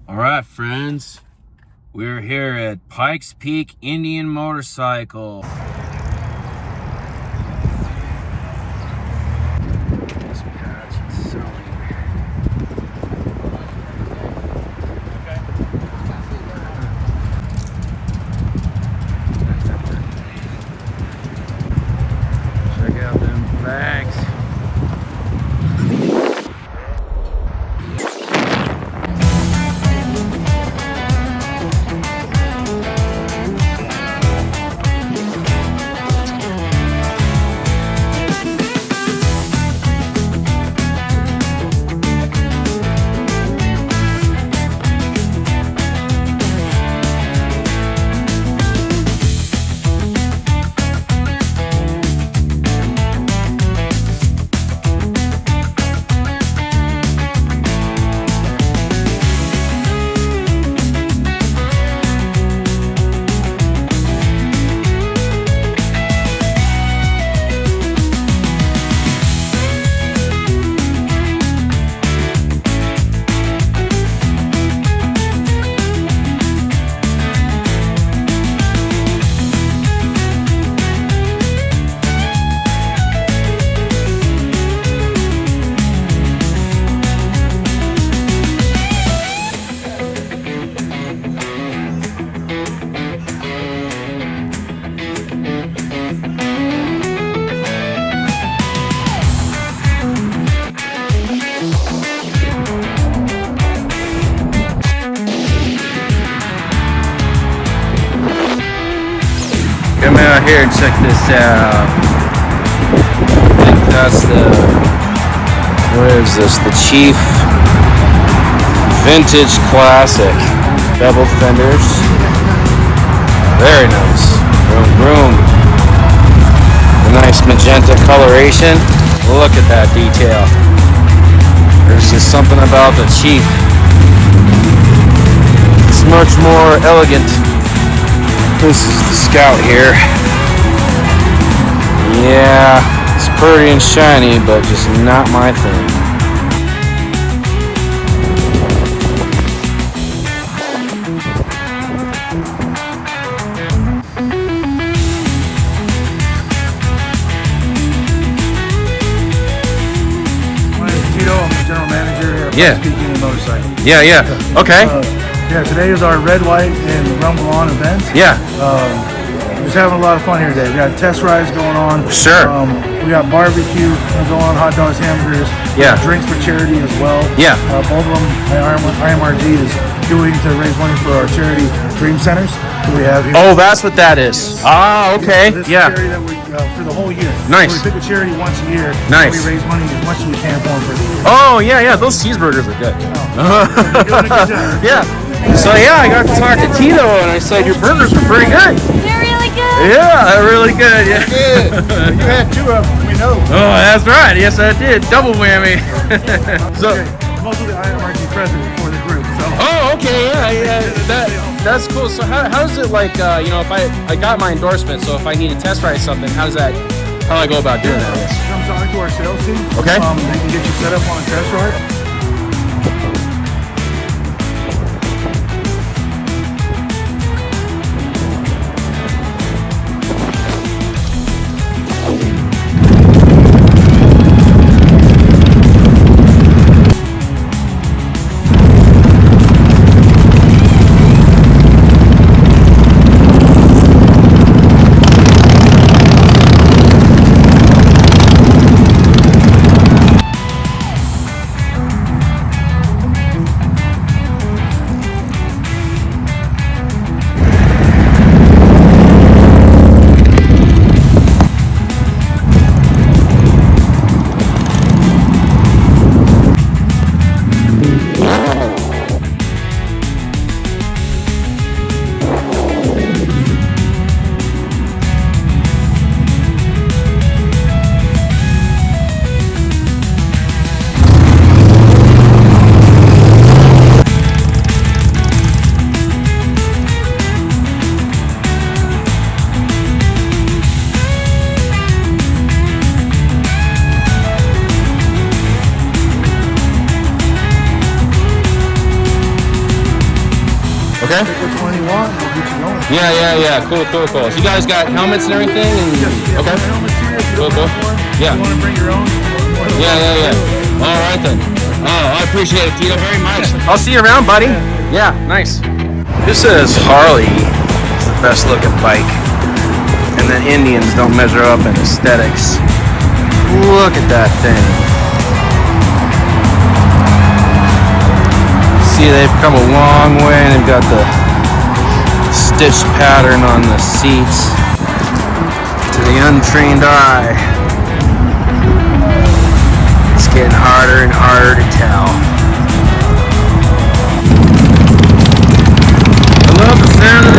All right, friends, we're here at Pikes Peak Indian Motorcycle. This patch is selling. Check out them bags. Come out here and check this out. I think that's what is this? The Chief Vintage Classic. Beveled fenders. Very nice. Vroom, vroom. A nice magenta coloration. Look at that detail. There's just something about the Chief. It's much more elegant. This is the Scout here. Yeah, it's pretty and shiny, but just not my thing. My name is Tito. I'm the general manager here at Yeah. Pikes Peak Indian Motorcycle. Yeah. Okay. Yeah, today is our red, white, and rumble on event. Yeah. Just having a lot of fun here today. We got test rides going on. Sure. We got barbecue going on, hot dogs, hamburgers. Yeah. Drinks for charity as well. Yeah. Both of them, IMRG is doing to raise money for our charity Dream Centers that we have here. Oh, that's what that is. Ah, okay. This is Yeah. a charity that we for the whole year. Nice. So we pick a charity once a year. Nice. And we raise money as much as we can for them for the year. Oh, yeah. Those cheeseburgers are good. You're doing a good job. Yeah. So yeah, I got to talk to Tito, and I said your burgers are pretty good. They're really good. Yeah, they're really good. Yeah. Good. You had two of them, we know. Oh, that's right. Yes, I did. Double whammy. So. Okay. I'm also the IMRG president for the group, so. Oh, okay. Yeah. That's cool. So how does it like? If I got my endorsement, so if I need to test ride something, how do I go about doing that? Come talk to our sales team. Okay. They can get you set up on a test ride. Okay. Pick which one you want, and we'll get you going. Yeah. Cool. So you guys got helmets and everything? And, Yes, okay. Helmets here. If you Cool. don't have one, Yeah. you want to bring your own? Yeah. All right then. Oh, I appreciate it, Tito, very much. I'll see you around, buddy. Yeah, nice. This says Harley is the best looking bike, and then Indians don't measure up in aesthetics. Look at that thing. See, they've come a long way, and they've got the stitch pattern on the seats. To the untrained eye, it's getting harder and harder to tell. I love the sound of